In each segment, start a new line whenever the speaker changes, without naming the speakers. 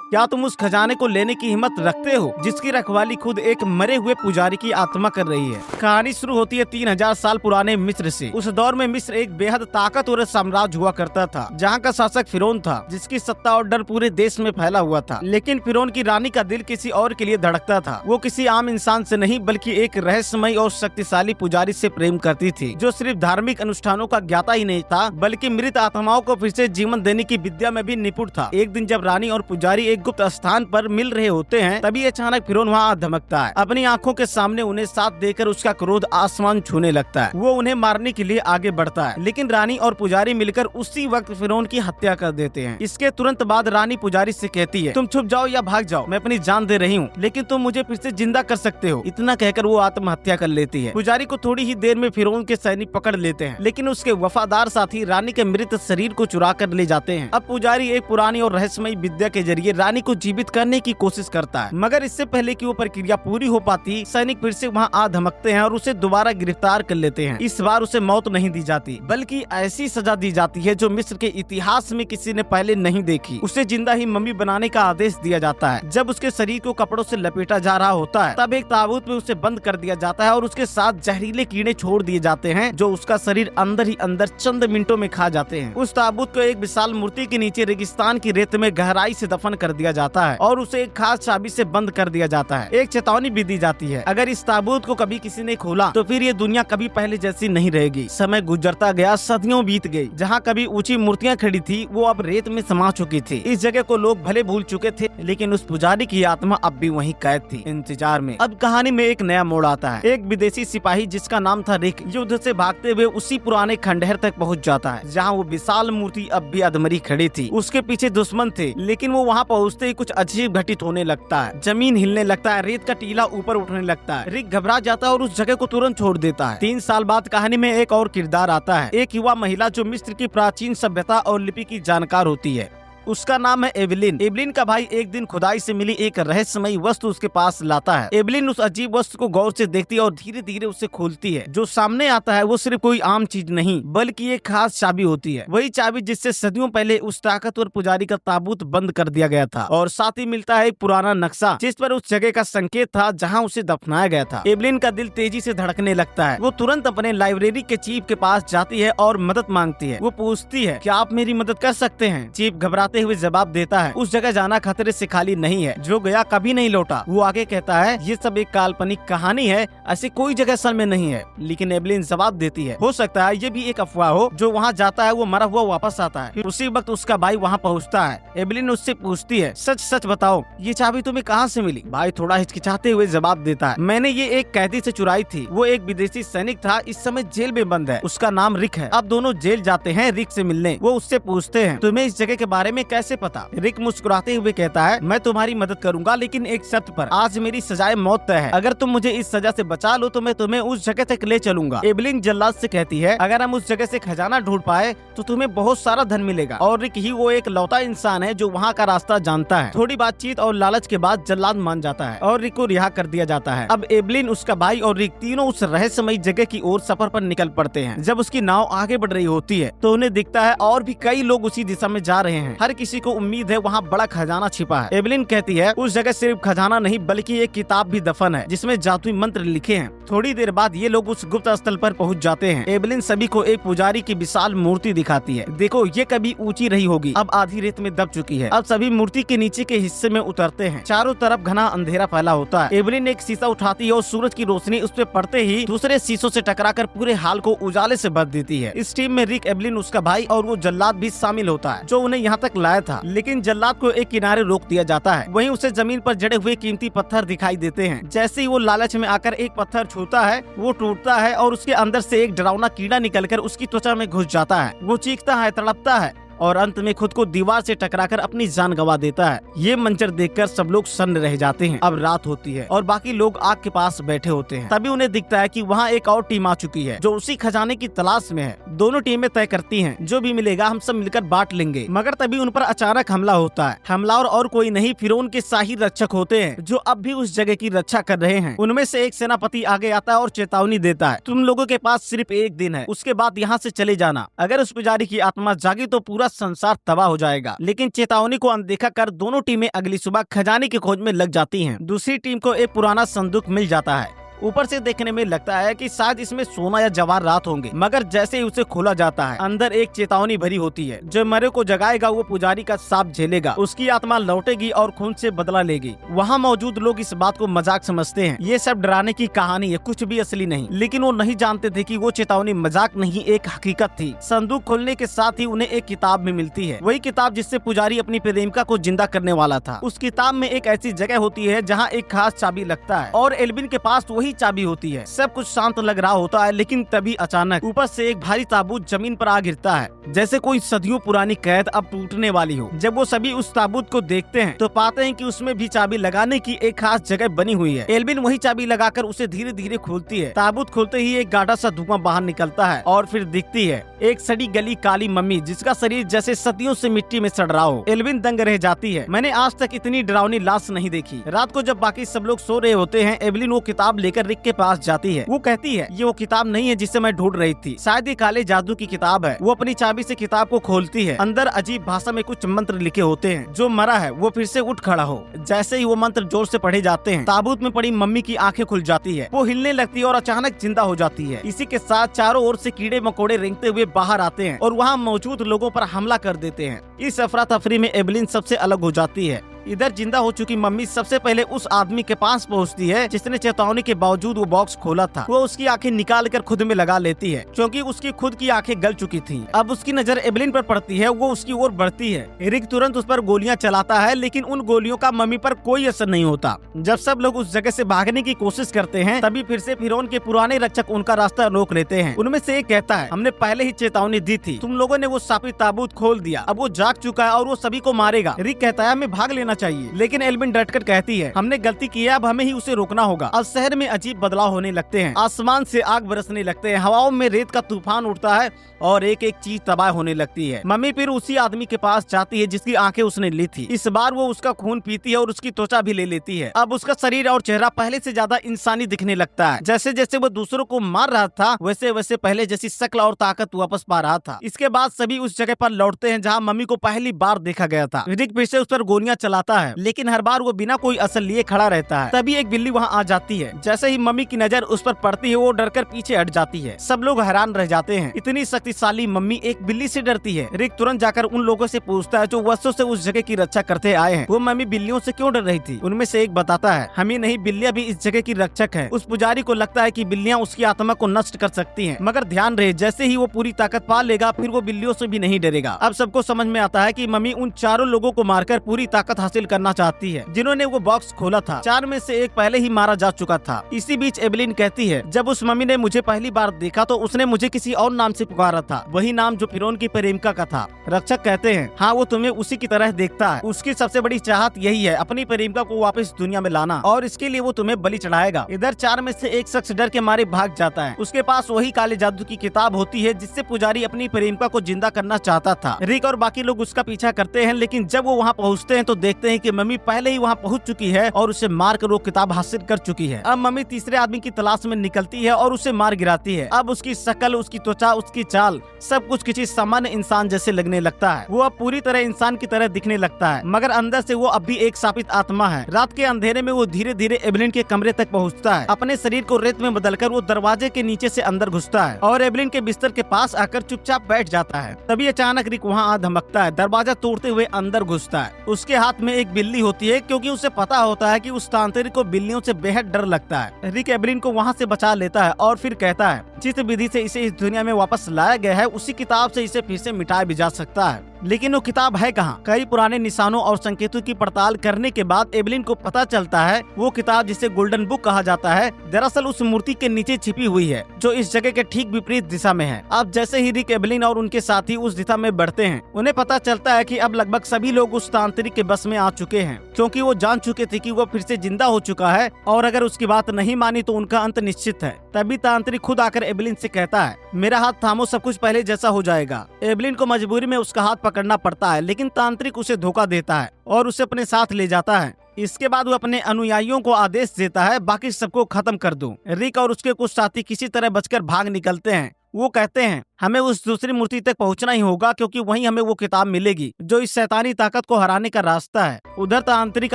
क्या तुम उस खजाने को लेने की हिम्मत रखते हो जिसकी रखवाली खुद एक मरे हुए पुजारी की आत्मा कर रही है। कहानी शुरू होती है 3000 साल पुराने मिस्र से। उस दौर में मिस्र एक बेहद ताकतवर साम्राज्य हुआ करता था, जहाँ का शासक फिरौन था, जिसकी सत्ता और डर पूरे देश में फैला हुआ था। लेकिन फिरौन की रानी का दिल किसी और के लिए धड़कता था। वो किसी आम इंसान से नहीं बल्कि एक रहस्यमयी और शक्तिशाली पुजारी से प्रेम करती थी, जो सिर्फ धार्मिक अनुष्ठानों का ज्ञाता ही नहीं था बल्कि मृत आत्माओं को फिर से जीवन देने की विद्या में भी निपुण था। एक दिन जब रानी और पुजारी एक गुप्त स्थान पर मिल रहे होते हैं, तभी अचानक फिरौन वहाँ धमकता है। अपनी आंखों के सामने उन्हें साथ देकर उसका क्रोध आसमान छूने लगता है। वो उन्हें मारने के लिए आगे बढ़ता है, लेकिन रानी और पुजारी मिलकर उसी वक्त फिरौन की हत्या कर देते हैं। इसके तुरंत बाद रानी पुजारी से कहती है, तुम छुप जाओ या भाग जाओ, मैं अपनी जान दे रही हूँ, लेकिन तुम मुझे फिर से जिंदा कर सकते हो। इतना कहकर वो आत्महत्या कर लेती है। पुजारी को थोड़ी ही देर में फिरौन के सैनिक पकड़ लेते हैं, लेकिन उसके वफादार साथी रानी के मृत शरीर को चुरा कर ले जाते हैं। अब पुजारी एक पुरानी और रहस्यमयी विद्या के जरिए रानी को जीवित करने की कोशिश करता है, मगर इससे पहले कि वो प्रक्रिया पूरी हो पाती, सैनिक फिर से वहाँ आ धमकते हैं और उसे दोबारा गिरफ्तार कर लेते हैं। इस बार उसे मौत नहीं दी जाती, बल्कि ऐसी सजा दी जाती है जो मिस्र के इतिहास में किसी ने पहले नहीं देखी। उसे जिंदा ही मम्मी बनाने का आदेश दिया जाता है। जब उसके शरीर को कपड़ों से लपेटा जा रहा होता है, तब एक ताबूत में उसे बंद कर दिया जाता है और उसके साथ जहरीले कीड़े छोड़ दिए जाते हैं, जो उसका शरीर अंदर ही अंदर चंद मिनटों में खा जाते हैं। उस ताबूत को एक विशाल मूर्ति के नीचे रेगिस्तान की रेत में गहराई से दफन कर दिया जाता है और उसे एक खास चाबी से बंद कर दिया जाता है। एक चेतावनी भी दी जाती है, अगर इस ताबूत को कभी किसी ने खोला तो फिर ये दुनिया कभी पहले जैसी नहीं रहेगी। समय गुजरता गया, सदियों बीत गई। जहाँ कभी ऊंची मूर्तियाँ खड़ी थी, वो अब रेत में समा चुकी थी। इस जगह को लोग भले भूल चुके थे, लेकिन उस पुजारी की आत्मा अब भी वहीं कैद थी, इंतजार में। अब कहानी में एक नया मोड़ आता है। एक विदेशी सिपाही जिसका नाम था रिक, युद्ध से भागते हुए उसी पुराने खंडहर तक पहुँच जाता है, जहाँ वो विशाल मूर्ति अब भी अधमरी खड़ी थी। उसके पीछे दुश्मन थे, लेकिन वो वहाँ पहुँचते ही कुछ अजीब घटित होने लगता है। जमीन हिलने लगता है, रेत का टीला ऊपर उठने लगता है। रिक घबरा जाता है और उस जगह को तुरंत छोड़ देता है। 3 साल बाद कहानी में एक और किरदार आता है, एक युवा महिला जो मिस्र की प्राचीन सभ्यता और लिपि की जानकार होती है। उसका नाम है एवलिन। एवलिन का भाई एक दिन खुदाई से मिली एक रहस्यमयी वस्तु उसके पास लाता है। एवलिन उस अजीब वस्तु को गौर से देखती है और धीरे धीरे उसे खोलती है। जो सामने आता है वो सिर्फ कोई आम चीज नहीं, बल्कि एक खास चाबी होती है। वही चाबी जिससे सदियों पहले उस ताकतवर पुजारी का ताबूत बंद कर दिया गया था। और साथ ही मिलता है एक पुराना नक्शा, जिस पर उस जगह का संकेत था जहाँ उसे दफनाया गया था। एवलिन का दिल तेजी से धड़कने लगता है। वो तुरंत अपने लाइब्रेरी के चीफ के पास जाती है और मदद मांगती है। वो पूछती है, क्या आप मेरी मदद कर सकते हैं? चीफ घबराते हुए जवाब देता है, उस जगह जाना खतरे से खाली नहीं है, जो गया कभी नहीं लौटा। वो आगे कहता है, ये सब एक काल्पनिक कहानी है, ऐसी कोई जगह असल में नहीं है। लेकिन एवलिन जवाब देती है, हो सकता है ये भी एक अफवाह हो, जो वहाँ जाता है वो मरा हुआ वापस आता है। फिर उसी वक्त उसका भाई वहाँ पहुँचता है। एवलिन उससे पूछती है, सच सच बताओ, ये चाबी तुम्हें कहाँ से मिली? भाई थोड़ा हिचकिचाते हुए जवाब देता है, मैंने ये एक कैदी से चुराई थी। वो एक विदेशी सैनिक था, इस समय जेल में बंद है। उसका नाम रिक है। अब दोनों जेल जाते हैं रिक से मिलने। वो उससे पूछते हैं, तुम्हें इस जगह के बारे में कैसे पता? रिक मुस्कुराते हुए कहता है, मैं तुम्हारी मदद करूंगा, लेकिन एक शर्त पर। आज मेरी सजाए मौत तय है। अगर तुम मुझे इस सजा से बचा लो तो मैं तुम्हें उस जगह तक ले चलूंगा। एवलिन जल्लाद से कहती है, अगर हम उस जगह से खजाना ढूंढ पाए तो तुम्हें बहुत सारा धन मिलेगा। और रिक ही वो एक लौता इंसान है जो वहाँ का रास्ता जानता है। थोड़ी बातचीत और लालच के बाद जल्लाद मान जाता है और रिक को रिहा कर दिया जाता है। अब एवलिन, उसका भाई और रिक तीनों उस रहस्यमयी जगह की ओर सफर पर निकल पड़ते हैं। जब उसकी नाव आगे बढ़ रही होती है तो उन्हें दिखता है और भी कई लोग उसी दिशा में जा रहे हैं। हर किसी को उम्मीद है वहाँ बड़ा खजाना छिपा है। एवलिन कहती है, उस जगह सिर्फ खजाना नहीं बल्कि एक किताब भी दफन है, जिसमें जादुई मंत्र लिखे हैं। थोड़ी देर बाद ये लोग उस गुप्त स्थल पर पहुंच जाते हैं। एवलिन सभी को एक पुजारी की विशाल मूर्ति दिखाती है। देखो, ये कभी ऊंची रही होगी, अब आधी रेत में दब चुकी है। अब सभी मूर्ति के नीचे के हिस्से में उतरते हैं। चारों तरफ घना अंधेरा फैला होता है। एवलिन एक शीशा उठाती है और सूरज की रोशनी उस पर पड़ते ही दूसरे शीशों से टकराकर पूरे हाल को उजाले से भर देती है। इस टीम में रिक, एवलिन, उसका भाई और वो जल्लाद भी शामिल होता है, जो उन्हें यहाँ तक लाया था। लेकिन जल्लाद को एक किनारे रोक दिया जाता है। वहीं उसे जमीन पर जड़े हुए कीमती पत्थर दिखाई देते हैं। जैसे ही वो लालच में आकर एक पत्थर छूता है, वो टूटता है और उसके अंदर से एक डरावना कीड़ा निकलकर उसकी त्वचा में घुस जाता है। वो चीखता है, तड़पता है और अंत में खुद को दीवार से टकराकर अपनी जान गंवा देता है। ये मंजर देखकर सब लोग सन्न रह जाते हैं। अब रात होती है और बाकी लोग आग के पास बैठे होते हैं। तभी उन्हें दिखता है कि वहाँ एक और टीम आ चुकी है जो उसी खजाने की तलाश में है। दोनों टीमें तय करती हैं, जो भी मिलेगा हम सब मिलकर बांट लेंगे। मगर तभी उन पर अचानक हमला होता है। हमलावर और कोई नहीं, फिरौन के शाही रक्षक होते हैं, जो अब भी उस जगह की रक्षा कर रहे हैं। उनमें से एक सेनापति आगे आता है और चेतावनी देता है, तुम लोगों के पास सिर्फ एक दिन है, उसके बाद यहाँ से चले जाना। अगर उस पुजारी की आत्मा जागी तो पूरा पूरा संसार तबाह हो जाएगा। लेकिन चेतावनी को अनदेखा कर दोनों टीमें अगली सुबह खजाने की खोज में लग जाती हैं। दूसरी टीम को एक पुराना संदूक मिल जाता है। ऊपर से देखने में लगता है कि शायद इसमें सोना या जवाहरात होंगे, मगर जैसे ही उसे खोला जाता है अंदर एक चेतावनी भरी होती है। जो मरे को जगाएगा वो पुजारी का सांप झेलेगा, उसकी आत्मा लौटेगी और खून से बदला लेगी। वहाँ मौजूद लोग इस बात को मजाक समझते हैं, ये सब डराने की कहानी है, कुछ भी असली नहीं। लेकिन वो नहीं जानते थे कि वो चेतावनी मजाक नहीं, एक हकीकत थी। संदूक खोलने के साथ ही उन्हें एक किताब भी मिलती है, वही किताब जिससे पुजारी अपनी प्रेमिका को जिंदा करने वाला था। उस किताब में एक ऐसी जगह होती है जहाँ एक खास चाबी लगता है और एल्विन के पास वही चाबी होती है। सब कुछ शांत लग रहा होता है, लेकिन तभी अचानक ऊपर से एक भारी ताबूत जमीन पर आ गिरता है, जैसे कोई सदियों पुरानी कैद अब टूटने वाली हो। जब वो सभी उस ताबूत को देखते हैं तो पाते हैं कि उसमें भी चाबी लगाने की एक खास जगह बनी हुई है। एल्विन वही चाबी लगाकर उसे धीरे धीरे खोलती है। ताबूत खोलते ही एक गाढ़ा सा धुआं बाहर निकलता है और फिर दिखती है एक सड़ी गली काली मम्मी, जिसका शरीर जैसे सदियों से मिट्टी में सड़ रहा हो। एल्विन दंग रह जाती है, मैंने आज तक इतनी डरावनी लाश नहीं देखी। रात को जब बाकी सब लोग सो रहे होते हैं, एवलिन वो किताब लेकर रिक के पास जाती है। वो कहती है ये वो किताब नहीं है जिसे मैं ढूंढ रही थी, शायद ये काले जादू की किताब है। वो अपनी चाबी से किताब को खोलती है। अंदर अजीब भाषा में कुछ मंत्र लिखे होते हैं। जो मरा है वो फिर से उठ खड़ा हो। जैसे ही वो मंत्र जोर से पढ़े जाते हैं, ताबूत में पड़ी मम्मी की आंखें खुल जाती है। वो हिलने लगती है और अचानक जिंदा हो जाती है। इसी के साथ चारों ओर से कीड़े मकोड़े रेंगते हुए बाहर आते हैं और वहाँ मौजूद लोगों पर हमला कर देते हैं। इस अफरा तफरी में एवलिन सबसे अलग हो जाती है। इधर जिंदा हो चुकी मम्मी सबसे पहले उस आदमी के पास पहुंचती है जिसने चेतावनी के बावजूद वो बॉक्स खोला था। वो उसकी आंखें निकाल कर खुद में लगा लेती है, क्योंकि उसकी खुद की आंखें गल चुकी थीं। अब उसकी नजर एवलिन पर पड़ती है। वो उसकी ओर बढ़ती है। रिक तुरंत उस पर गोलियां चलाता है, लेकिन उन गोलियों का मम्मी पर कोई असर नहीं होता। जब सब लोग उस जगह से भागने की कोशिश करते हैं, तभी फिर से फिरौन के पुराने रक्षक उनका रास्ता रोक लेते हैं। उनमें से एक कहता है, हमने पहले ही चेतावनी दी थी, तुम लोगों ने वो शापित ताबूत खोल दिया, अब वो जाग चुका है और वो सभी को मारेगा। रिक कहता है हमें भाग लेना चाहिए, लेकिन एल्विन डटकर कहती है हमने गलती की है, अब हमें ही उसे रोकना होगा। अब शहर में अजीब बदलाव होने लगते हैं। आसमान से आग बरसने लगते हैं, हवाओं में रेत का तूफान उठता है और एक एक चीज तबाह होने लगती है। मम्मी फिर उसी आदमी के पास जाती है जिसकी आंखें उसने ली थी। इस बार वो उसका खून पीती है और उसकी त्वचा भी ले लेती है। अब उसका शरीर और चेहरा पहले से ज्यादा इंसानी दिखने लगता है। जैसे जैसे वो दूसरों को मार रहा था, वैसे वैसे पहले जैसी शक्ल और ताकत वापस पा रहा था। इसके बाद सभी उस जगह पर लौटते हैं जहाँ मम्मी को पहली बार देखा गया था। रिक फिर से उस पर गोलियां चलाता है, लेकिन हर बार वो बिना कोई असर लिए खड़ा रहता है। तभी एक बिल्ली वहाँ आ जाती है। जैसे ही मम्मी की नजर उस पर पड़ती है, वो डरकर पीछे हट जाती है। सब लोग हैरान रह जाते हैं, इतनी शक्तिशाली मम्मी एक बिल्ली से डरती है। रिक तुरंत जाकर उन लोगों से पूछता है जो वर्षों से उस जगह की रक्षा करते आए हैं, वो मम्मी बिल्लियों से क्यों डर रही थी। उनमें से एक बताता है, हमें नहीं, बिल्लियां भी इस जगह की रक्षक है। उस पुजारी को लगता है कि बिल्लियां उसकी आत्मा को नष्ट कर सकती हैं, मगर ध्यान रहे जैसे ही वो पूरी ताकत पा लेगा फिर वो बिल्लियों से भी नहीं डरेगा। अब सबको समझ में आता है कि मम्मी उन चारों लोगों को मारकर पूरी ताकत हासिल करना चाहती है जिन्होंने वो बॉक्स खोला था। चार में से एक पहले ही मारा जा चुका था। इसी बीच एवलिन कहती है, जब उस मम्मी ने मुझे पहली बार देखा तो उसने मुझे किसी और नाम से पुकारा था, वही नाम जो फिरौन की प्रेमिका का था। रक्षक कहते हैं, हाँ वो तुम्हें उसी की तरह देखता है। उसकी सबसे बड़ी चाहत यही है, अपनी प्रेमिका को वापस दुनिया में लाना, और इसके लिए वो तुम्हें बलि चढ़ाएगा। इधर चार में से एक शख्स डर के मारे भाग जाता है। उसके पास वही काले जादू की किताब होती है जिससे पुजारी अपनी प्रेमिका को जिंदा करना चाहता था। रिक और बाकी लोग उसका पीछा करते हैं, लेकिन जब वो वहाँ पहुँचते हैं तो देखते हैं कि मम्मी पहले ही वहाँ पहुँच चुकी है और उसे मार कर वो किताब हासिल कर चुकी है। अब मम्मी तीसरे आदमी की तलाश में निकलती है और उसे मार गिराती है। अब उसकी शक्ल, उसकी त्वचा, उसकी चाल सब कुछ किसी सामान्य इंसान जैसे लगने लगता है। वो अब पूरी तरह इंसान की तरह दिखने लगता है, मगर अंदर से वो अब भी एक शापित आत्मा है। रात के अंधेरे में वो धीरे धीरे एवलिन के कमरे तक पहुँचता है। अपने शरीर को रेत में बदलकर वो दरवाजे के नीचे से अंदर घुसता है और एवलिन के बिस्तर के पास आकर चुपचाप बैठ जाता है। तभी अचानक रिक वहाँ आ धमकता है, दरवाजा तोड़ते हुए अंदर घुसता है। उसके हाथ में एक बिल्ली होती है, क्योंकि उसे पता होता है कि उस तांत्रिक को बिल्लियों से बेहद डर लगता है। रिक एवलिन को वहाँ से बचा लेता है और फिर कहता है, जिस विधि से इसे इस दुनिया में वापस लाया गया है उसी किताब से इसे फिर से मिटाया भी जा सकता है। लेकिन वो किताब है कहाँ? कई पुराने निशानों और संकेतों की पड़ताल करने के बाद एवलिन को पता चलता है वो किताब, जिसे गोल्डन बुक कहा जाता है, दरअसल उस मूर्ति के नीचे छिपी हुई है जो इस जगह के ठीक विपरीत दिशा में है। अब जैसे ही रिक, एवलिन और उनके साथी उस दिशा में बढ़ते हैं, उन्हें पता चलता है कि अब लगभग सभी लोग उस तांत्रिक के बस में आ चुके हैं, क्योंकि वो जान चुके थे कि वो फिर से जिंदा हो चुका है और अगर उसकी बात नहीं मानी तो उनका अंत निश्चित है। तभी तांत्रिक खुद आकर एवलिन से कहता है, मेरा हाथ थामो, सब कुछ पहले जैसा हो जाएगा। एवलिन को मजबूरी में उसका हाथ पकड़ना पड़ता है, लेकिन तांत्रिक उसे धोखा देता है और उसे अपने साथ ले जाता है। इसके बाद वो अपने अनुयायियों को आदेश देता है, बाकी सबको खत्म कर दो। रिक और उसके कुछ साथी किसी तरह बचकर भाग निकलते हैं। वो कहते हैं हमें उस दूसरी मूर्ति तक पहुंचना ही होगा, क्योंकि वहीं हमें वो किताब मिलेगी जो इस शैतानी ताकत को हराने का रास्ता है। उधर तांत्रिक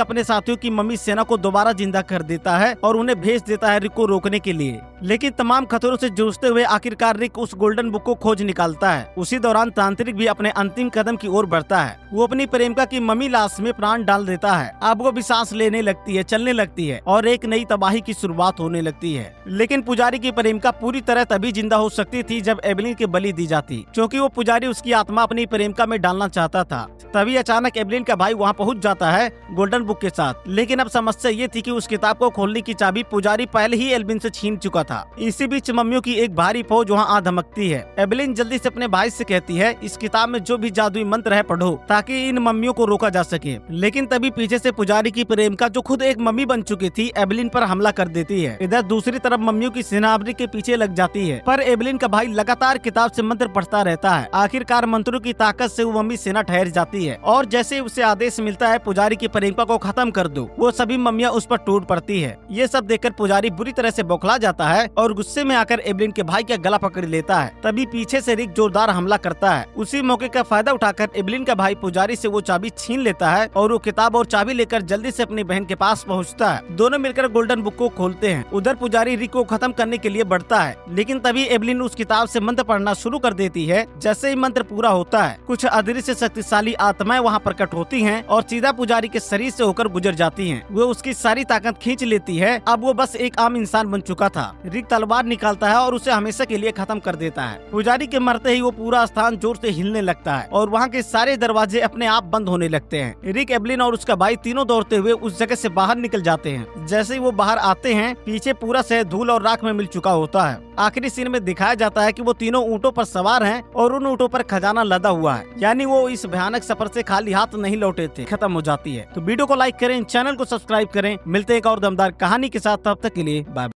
अपने साथियों की मम्मी सेना को दोबारा जिंदा कर देता है और उन्हें भेज देता है रिक को रोकने के लिए। लेकिन तमाम खतरों से जूझते हुए आखिरकार रिक उस गोल्डन बुक को खोज निकालता है। उसी दौरान तांत्रिक भी अपने अंतिम कदम की ओर बढ़ता है। वो अपनी प्रेमिका की मम्मी लाश में प्राण डाल देता है। अब वो भी सांस लेने लगती है, चलने लगती है और एक नई तबाही की शुरुआत होने लगती है। लेकिन पुजारी की प्रेमिका पूरी तरह तभी जिंदा हो सकती थी जब एवलिन की बलि दी जाती, क्योंकि वो पुजारी उसकी आत्मा अपनी प्रेमिका में डालना चाहता था। तभी अचानक एवलिन का भाई वहाँ पहुँच जाता है गोल्डन बुक के साथ। लेकिन अब समस्या ये थी कि उस किताब को खोलने की चाबी पुजारी पहले ही एल्विन से छीन चुका था। इसी बीच मम्मियों की एक भारी फौज वहाँ आ धमकती है। एवलिन जल्दी से अपने भाई से कहती है इस किताब में जो भी जादुई मंत्र है पढ़ो, ताकि इन मम्मियों को रोका जा सके। लेकिन तभी पीछे से पुजारी की प्रेमिका, जो खुद एक मम्मी बन चुकी थी, एवलिन पर हमला कर देती है। इधर दूसरी तरफ मम्मियों की सेना एवलिन के पीछे लग जाती है, पर एवलिन का भाई लगातार किताब से मंत्र पढ़ता रहता है। आखिरकार मंत्रों की ताकत से वो मम्मी सेना ठहर जाती है और जैसे उसे आदेश मिलता है पुजारी की प्रेमिका को खत्म कर दो, वो सभी मम्मियाँ उस पर टूट पड़ती है। ये सब देखकर पुजारी बुरी तरह से बौखला जाता है और गुस्से में आकर एवलिन के भाई का गला पकड़ लेता है। तभी पीछे से रिक जोरदार हमला करता है। उसी मौके का फायदा उठाकर एवलिन का भाई पुजारी से वो चाबी छीन लेता है और वो किताब और चाबी लेकर जल्दी से अपनी बहन के पास पहुँचता है। दोनों मिलकर गोल्डन बुक को खोलते हैं। उधर पुजारी रिक को खत्म करने के लिए बढ़ता है, लेकिन तभी एवलिन उस किताब से मंत्र पढ़ना शुरू कर देती है। जैसे ही मंत्र पूरा होता है, कुछ अदृश्य शक्तिशाली आत्माएं वहाँ प्रकट होती हैं और सीधा पुजारी के शरीर से होकर गुजर जाती हैं। वो उसकी सारी ताकत खींच लेती है। अब वो बस एक आम इंसान बन चुका था। रिक तलवार निकालता है और उसे हमेशा के लिए खत्म कर देता है। पुजारी के मरते ही वो पूरा स्थान जोर से हिलने लगता है और वहाँ के सारे दरवाजे अपने आप बंद होने लगते हैं। रिक, एवलिन और उसका भाई तीनों दौड़ते हुए उस जगह से बाहर निकल जाते हैं। जैसे ही वो बाहर आते हैं, पीछे पूरा शहर धूल और राख में मिल चुका होता है। आखिरी सीन में दिखाया जाता है कि वो तीनों ऊँटों पर सवार हैं और उन ऊँटों पर खजाना लदा हुआ है, यानी वो इस भयानक सफर से खाली हाथ नहीं लौटे थे। खत्म हो जाती है। तो वीडियो को लाइक करें, चैनल को सब्सक्राइब करें। मिलते हैं एक और दमदार कहानी के साथ, तब तक के लिए बाय।